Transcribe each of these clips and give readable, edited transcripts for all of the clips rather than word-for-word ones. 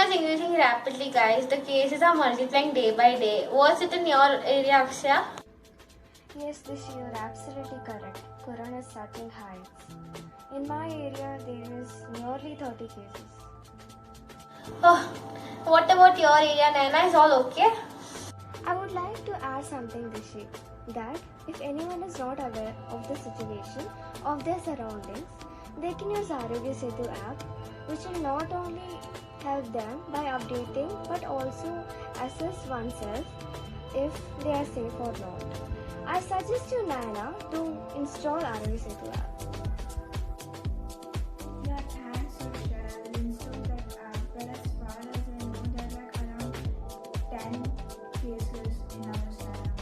is increasing rapidly, guys. The cases are multiplying day by day. What's it in your area, Akshaya? Yes, this you're absolutely correct. Corona is touching heights. In my area, there is nearly 30 cases. Oh, what about your area, Naina? Is all okay? I would like to add something, Rishi, that if anyone is not aware of the situation of their surroundings, they can use Arogya Setu app, which will not only help them by updating but also assess oneself if they are safe or not. I suggest you, Naina, to install Arogya Setu app. Yeah, thanks, Susha. I will install that app. But as far as I know, there are like around 10 cases in our surroundings.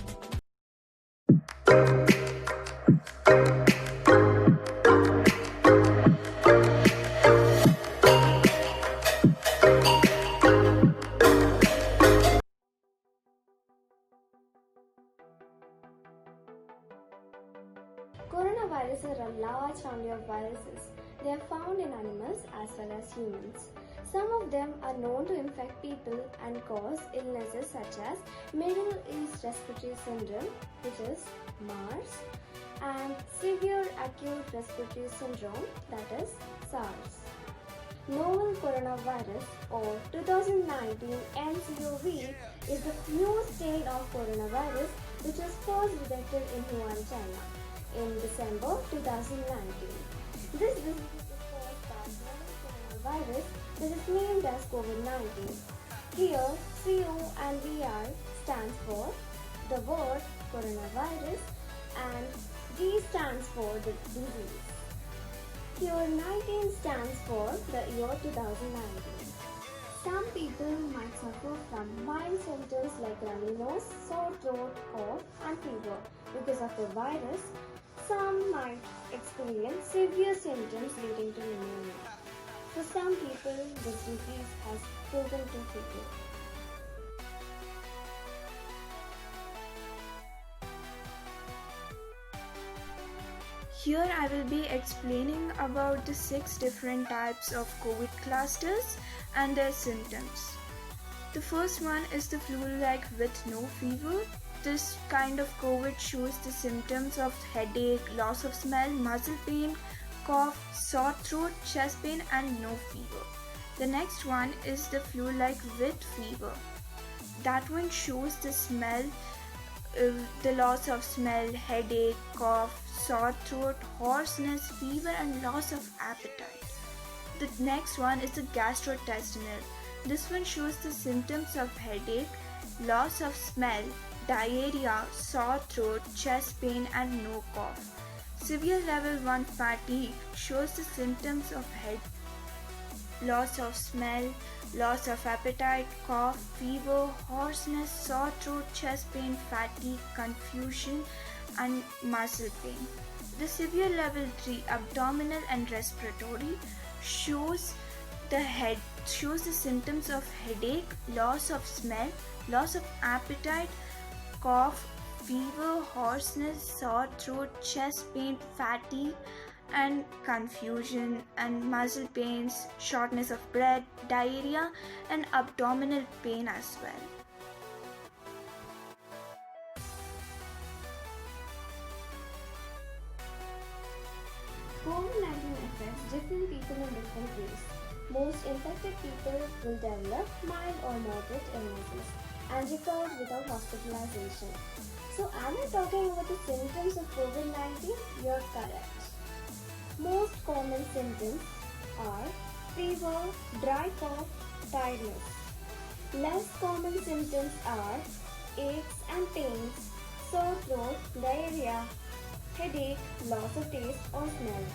Coronavirus are a large family of viruses. They are found in animals as well as humans. Some of them are known to infect people and cause illnesses such as Middle East Respiratory Syndrome, which is MARS, and Severe Acute Respiratory Syndrome, that is SARS. Novel coronavirus or 2019 nCoV is the newest strain of coronavirus which was first detected in Wuhan, China in December 2019. This disease is caused by novel coronavirus that is named as COVID-19. Here, CO and VI stands for the word coronavirus and D stands for the disease. Here 19 stands for the year 2019. Some people might suffer from mild symptoms like runny nose, sore throat, cough and fever because of the virus. Some might experience severe symptoms leading to pneumonia. For some people, this disease has proven to fatal. Here I will be explaining about the 6 different types of COVID clusters and their symptoms. The first one is the flu-like with no fever. This kind of COVID shows the symptoms of headache, loss of smell, muscle pain, cough, sore throat, chest pain and no fever. The next one is the flu-like with fever. That one shows the smell, the loss of smell, headache, cough, sore throat, hoarseness, fever and loss of appetite. The next one is the gastrointestinal. This one shows the symptoms of headache, loss of smell, diarrhea, sore throat, chest pain and no cough. Severe level 1 fatigue shows the symptoms of head, loss of smell, loss of appetite, cough, fever, hoarseness, sore throat, chest pain, fatigue, confusion and muscle pain. The severe level 3 abdominal and respiratory shows the symptoms of headache, loss of smell, loss of appetite, cough, fever, hoarseness, sore throat, chest pain, fatigue and confusion and muscle pains, shortness of breath, diarrhea and abdominal pain as well. COVID-19 affects different people in different ways. Most infected people will develop mild or moderate illnesses and recover without hospitalization. So, am I talking about the symptoms of COVID-19? You're correct. Most common symptoms are fever, dry cough, tiredness. Less common symptoms are aches and pains, sore throat, diarrhea, headache, loss of taste or smell.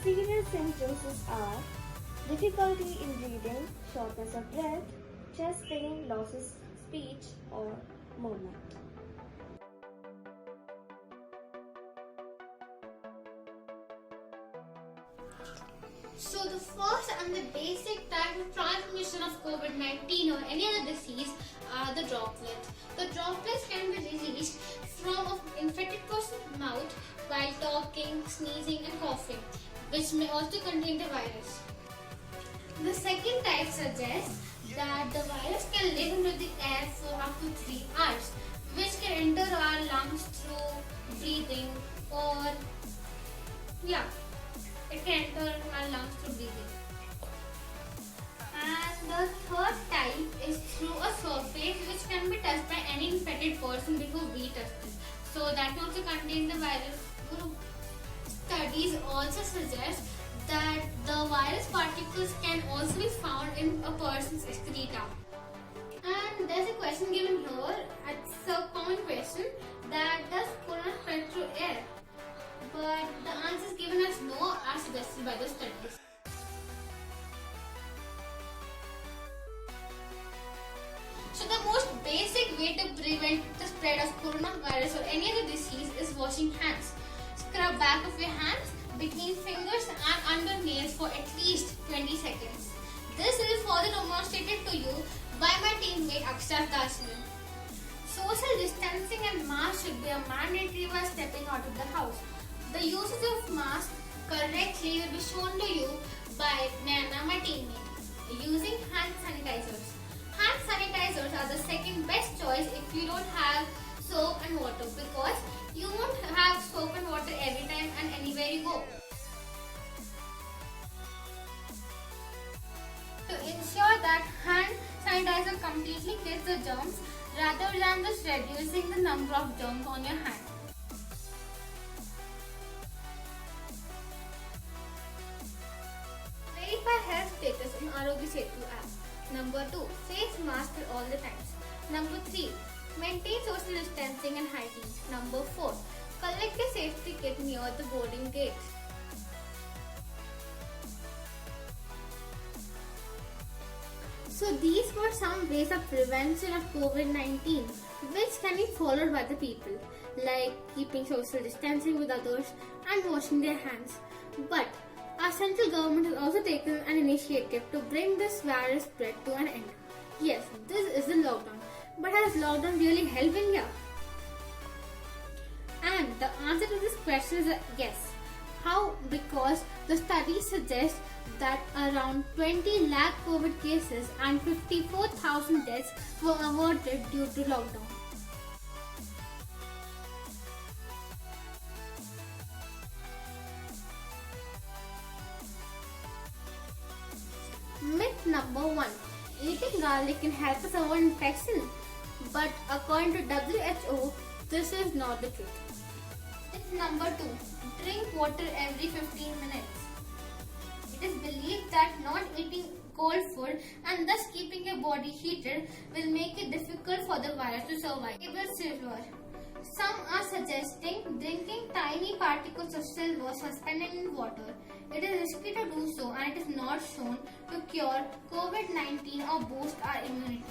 Serious symptoms are difficulty in breathing, shortness of breath, chest pain, loss of speech or movement. So the first and the basic type of transmission of COVID-19 or any other disease are the droplets. The droplets can be released from an infected person's mouth while talking, sneezing and coughing, which may also contain the virus. The second type suggests that the virus can live into the air for up to 3 hours, which can enter our lungs through breathing or yeah, it can enter our lungs through breathing. And the third type is through a surface which can be touched by any infected person before we touch it. So that also contains the virus. Studies also suggest that the virus particles can also be found in a person's excreta. And there's a question given here. It's a common question that does corona spread through air? But the answer is given as no, as suggested by the studies. So the most basic way to prevent the spread of coronavirus or any other disease is washing hands. Scrub back of your hands, between fingers and under nails for at least 20 seconds. This is further demonstrated to you by my teammate Akshat Dasman. Social distancing and masks should be a mandatory while stepping out of the house. The usage of masks correctly will be shown to you by Nana, my teammate, using hand sanitizers. Hand sanitizers are the second best choice if you don't have soap and water, because you won't have soap and water every time and anywhere you go. To ensure that hand sanitizer completely kills the germs rather than just reducing the number of germs on your hand. Verify health status on Arogya Setu app. Number 2. Face mask at all the times. Number 3. Maintain social distancing and hygiene. Number 4. Collect a safety kit near the boarding gate. So these were some ways of prevention of COVID-19 which can be followed by the people, like keeping social distancing with others and washing their hands. But our central government has also taken an initiative to bring this virus spread to an end. Yes, this is the lockdown. But has lockdown really helped India? And the answer to this question is a yes. How? Because the studies suggest that around 20 lakh COVID cases and 54,000 deaths were averted due to lockdown. Myth number 1. Eating garlic can help us avoid infection. But according to WHO, this is not the truth. Myth number 2. Drink water every 15 minutes. It is believed that not eating cold food and thus keeping your body heated will make it difficult for the virus to survive. Silver. Some are suggesting drinking tiny particles of silver suspended in water. It is risky to do so and it is not shown to cure COVID-19 or boost our immunity.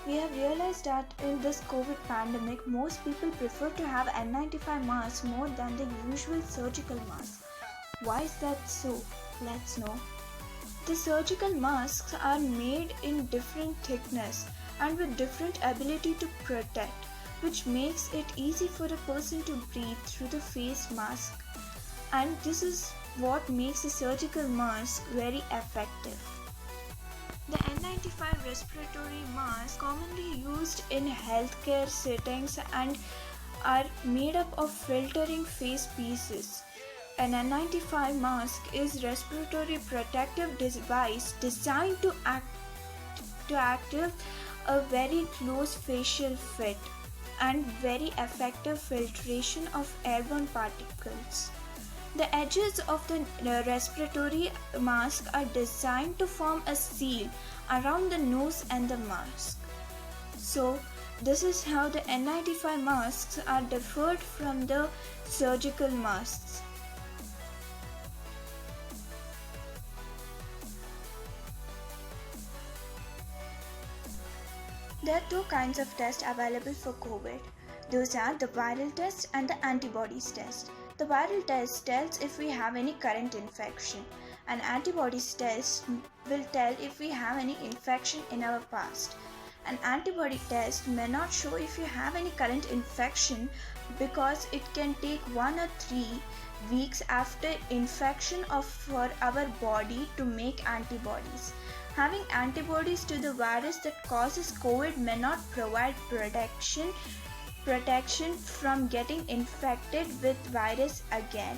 We have realized that in this COVID pandemic, most people prefer to have N95 masks more than the usual surgical mask. Why is that so? Let's know. The surgical masks are made in different thickness and with different ability to protect, which makes it easy for a person to breathe through the face mask. And this is what makes a surgical mask very effective. The N95 respiratory masks commonly used in healthcare settings and are made up of filtering face pieces. An N95 mask is a respiratory protective device designed to active a very close facial fit, and very effective filtration of airborne particles. The edges of the respiratory mask are designed to form a seal around the nose and the mask. So, this is how the N95 masks are differed from the surgical masks. There are two kinds of tests available for COVID. Those are the viral test and the antibodies test. The viral test tells if we have any current infection, and antibodies test will tell if we have any infection in our past. An antibody test may not show if you have any current infection because it can take 1 or 3 weeks after infection for our body to make antibodies. Having antibodies to the virus that causes COVID may not provide protection from getting infected with virus again.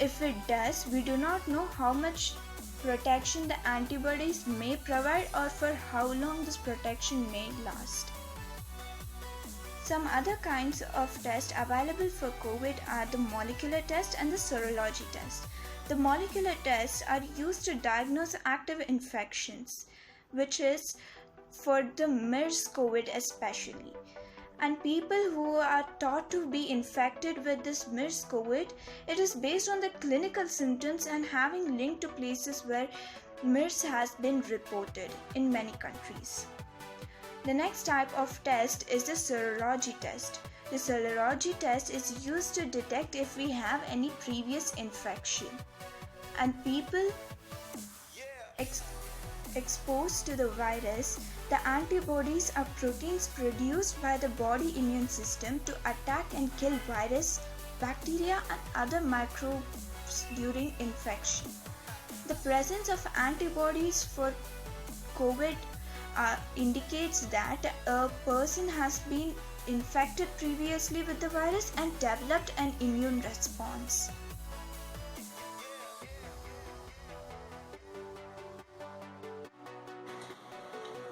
If it does, we do not know how much protection the antibodies may provide or for how long this protection may last. Some other kinds of tests available for COVID are the molecular test and the serology test. The molecular tests are used to diagnose active infections, which is for the MERS-CoV especially. And people who are thought to be infected with this MERS-CoV, it is based on the clinical symptoms and having linked to places where MERS has been reported in many countries. The next type of test is the serology test. The serology test is used to detect if we have any previous infection. And people exposed to the virus, the antibodies are proteins produced by the body immune system to attack and kill virus, bacteria and other microbes during infection. The presence of antibodies for COVID indicates that a person has been infected previously with the virus and developed an immune response.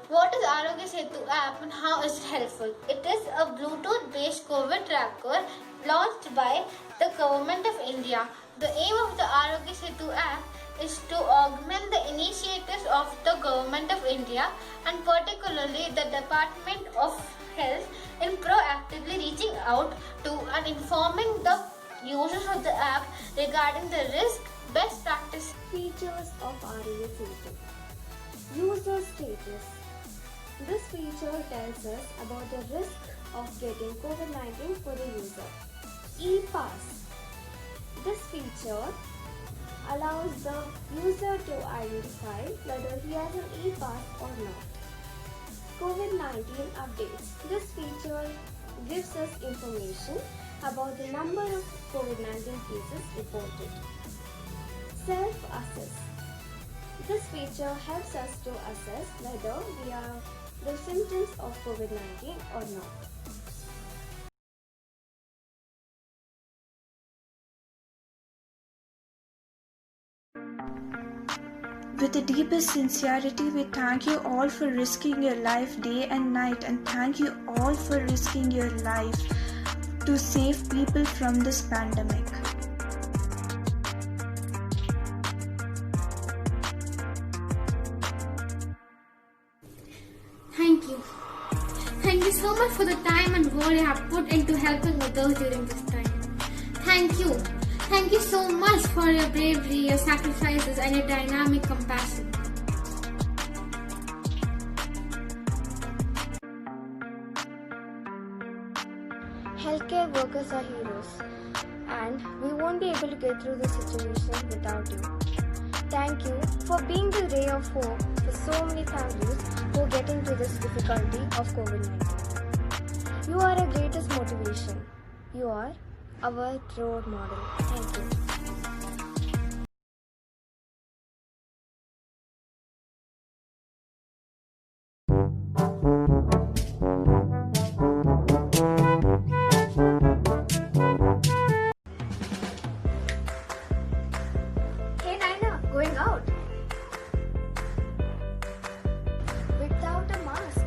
What is Arogya Setu app and how is it helpful? It is a Bluetooth-based COVID tracker launched by the Government of India. The aim of the Arogya Setu app is to augment the initiatives of the Government of India and particularly the Department of Health in proactively reaching out to and informing the users of the app regarding the risk, best practice. Features of Arogya Setu. User status. This feature tells us about the risk of getting COVID-19 for the user. E-Pass. This feature allows the user to identify whether he has an E-Pass or not. COVID-19 updates. This feature gives us information about the number of COVID-19 cases reported. Self-assess. This feature helps us to assess whether we have the symptoms of COVID-19 or not. With the deepest sincerity, we thank you all for risking your life day and night, and thank you all for risking your life to save people from this pandemic. Thank you. Thank you so much for the time and work you have put into helping others during this time. Thank you. Thank you so much for your bravery, your sacrifices and your dynamic compassion. Healthcare workers are heroes, and we won't be able to get through this situation without you. Thank you for being the ray of hope for so many families who are getting through this difficulty of COVID-19. You are our greatest motivation. You are our role model. Thank you. Hey Naina, going out? Without a mask.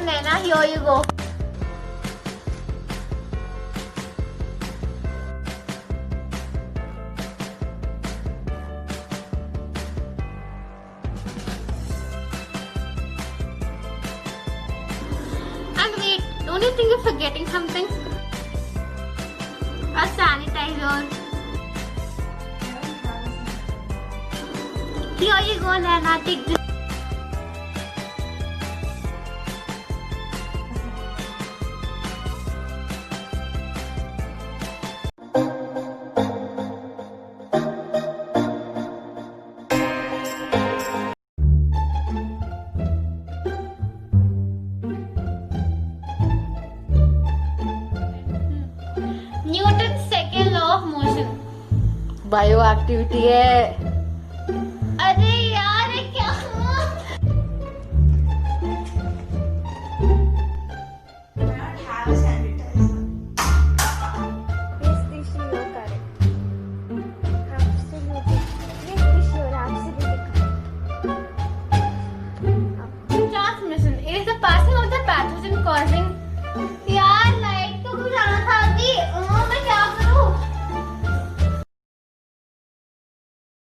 Naina, here you go. And wait, don't you think you're forgetting something? A sanitizer. Here you go, Naina, take this. Newton's second law of motion. Bio activity है. अरे यार ये क्या हुआ? Yes, Dishi, you're correct. Absolutely. Yes, Dishi, you're absolutely correct. Transmission is the passing of the pathogen causing